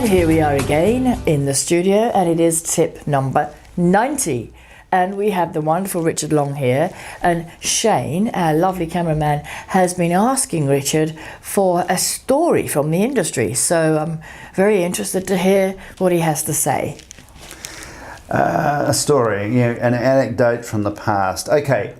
And here we are again in the studio, and it is tip number 90. And we have the wonderful Richard Long here, and Shane, our lovely cameraman, has been asking Richard for a story from the industry. So I'm very interested to hear what he has to say. A story, an anecdote from the past. Okay,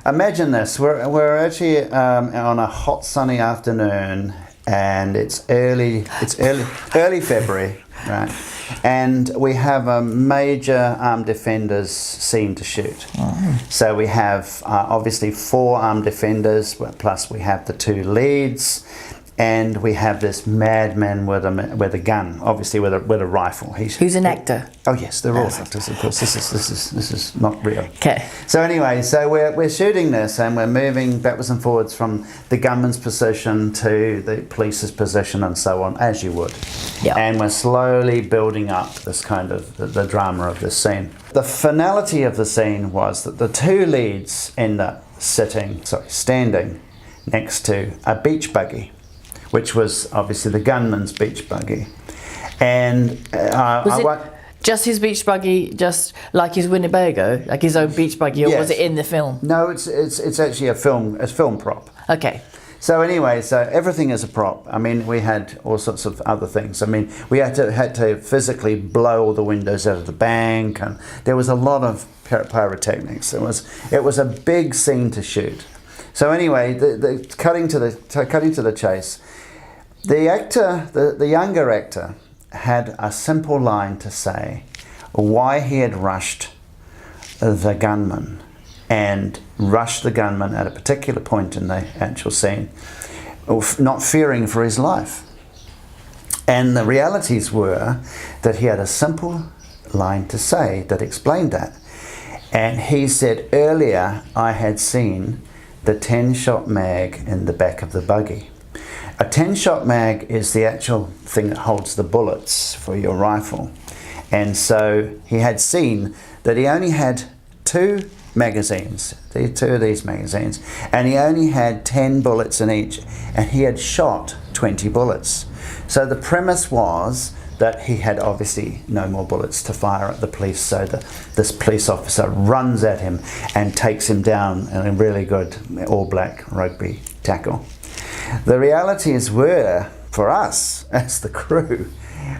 imagine this. We're actually on a hot sunny afternoon, and it's early February, right? And we have a major armed defenders scene to shoot. So we have obviously 4 armed defenders, plus we have the 2 leads, and we have this madman with a gun, obviously with a rifle. Who's an actor? Oh yes, they're all actors, of course. This is not real. Okay. So anyway, so we're shooting this, and we're moving backwards and forwards from the gunman's position to the police's position, and so on, as you would. Yeah. And we're slowly building up this kind of the drama of this scene. The finality of the scene was that the 2 leads end up standing next to a beach buggy, which was obviously the gunman's beach buggy. And just his beach buggy, just like his Winnebago, like his own beach buggy, or yes. was it in the film? No, it's actually a film prop. Okay. So anyway, so everything is a prop. I mean, we had all sorts of other things. I mean, we had to physically blow all the windows out of the bank, and there was a lot of pyrotechnics. It was a big scene to shoot. So anyway, cutting to the chase. The actor, the younger actor, had a simple line to say why he had rushed the gunman and rushed the gunman at a particular point in the actual scene, not fearing for his life. And the realities were that he had a simple line to say that explained that. And he said, earlier I had seen the 10-shot mag in the back of the buggy. A 10-shot mag is the actual thing that holds the bullets for your rifle. And so he had seen that he only had 2 magazines, 2 of these magazines, and he only had 10 bullets in each, and he had shot 20 bullets. So the premise was that he had obviously no more bullets to fire at the police, so this police officer runs at him and takes him down in a really good all-black rugby tackle. The realities were, for us as the crew,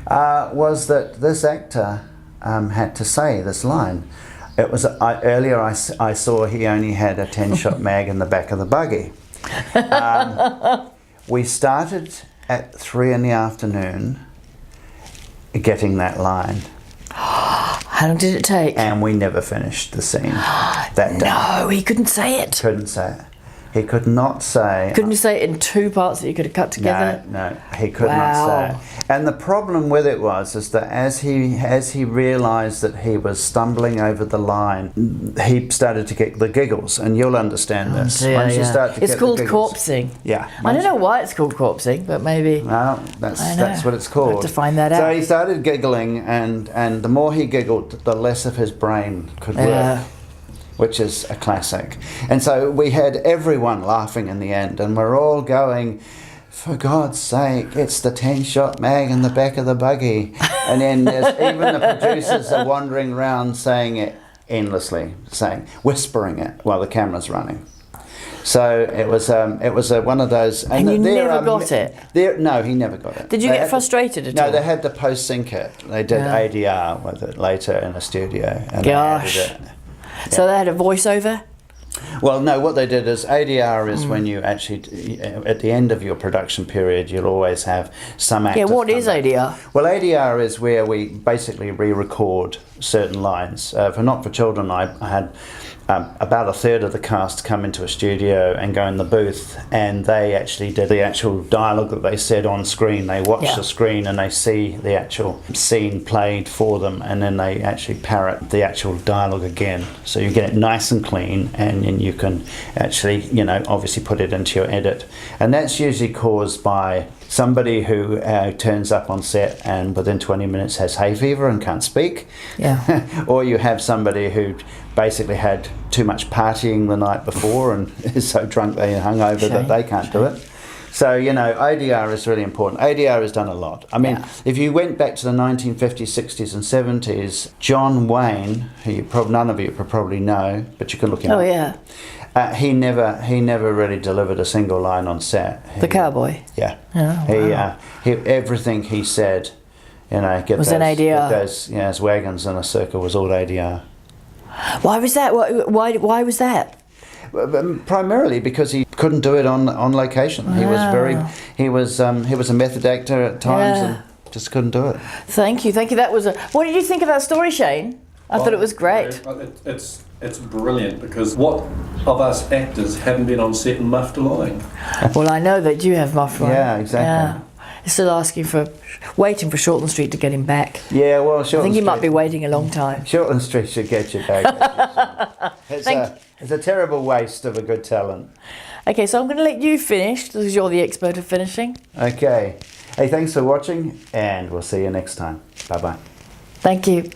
was that this actor had to say this line. It was earlier I saw he only had a 10-shot mag in the back of the buggy. We started at 3 in the afternoon getting that line. How long did it take? And we never finished the scene that day. No, he couldn't say it. Couldn't say it. He could not say... Couldn't you say it in 2 parts that you could have cut together? No, he could not say it. And the problem with it was that as he realised that he was stumbling over the line, he started to get the giggles, and you'll understand this. Once you start to get called corpsing. Yeah. I don't know why it's called corpsing, but maybe... Well, that's what it's called. I'll have to find that out. So he started giggling, and the more he giggled, the less of his brain could work. Which is a classic. And so we had everyone laughing in the end, and we're all going, for God's sake, it's the 10-shot mag in the back of the buggy. And then even the producers are wandering around saying it endlessly, whispering it while the camera's running. So it was one of those. And you never got it? No, he never got it. Did you get frustrated at all? No, they had to post-sync it. They did ADR with it later in the studio. And Gosh. They added it. So they had a voiceover? Well, no, what they did is ADR is when you actually, at the end of your production period, you'll always have some actors. Yeah, what is ADR? Well, ADR is where we basically re-record certain lines. For Not for Children, I had about a third of the cast come into a studio and go in the booth, and they actually did the actual dialogue that they said on screen. They watch the screen and they see the actual scene played for them, and then they actually parrot the actual dialogue again. So you get it nice and clean, and you can actually, obviously put it into your edit. And that's usually caused by somebody who turns up on set and within 20 minutes has hay fever and can't speak. Yeah. Or you have somebody who basically had too much partying the night before and is so drunk they hungover that they can't do it. So, you know, ADR is really important. ADR has done a lot. I mean, Yeah. if you went back to the 1950s, 60s and 70s, John Wayne, who none of you probably know, but you can look him Oh up. yeah, He never really delivered a single line on set. the cowboy. Yeah. Oh, wow. Everything he said, you know, Was an ADR. those wagons in a circle was all ADR. Why was that? Why was that? Primarily because he couldn't do it on location. He was he was a method actor at times Yeah. and just couldn't do it. Thank you. That was a. What did you think of that story, Shane? I thought it was great. It's brilliant because what of us actors haven't been on set and muffed a line? Well, I know that you have Muff, right? Yeah, exactly. Yeah. Still waiting for Shortland Street to get him back. Yeah, well, I think he might be waiting a long time. Shortland Street should get you back. It's a terrible waste of a good talent. Okay, so I'm going to let you finish because you're the expert of finishing. Okay. Hey, thanks for watching, and we'll see you next time. Bye-bye. Thank you.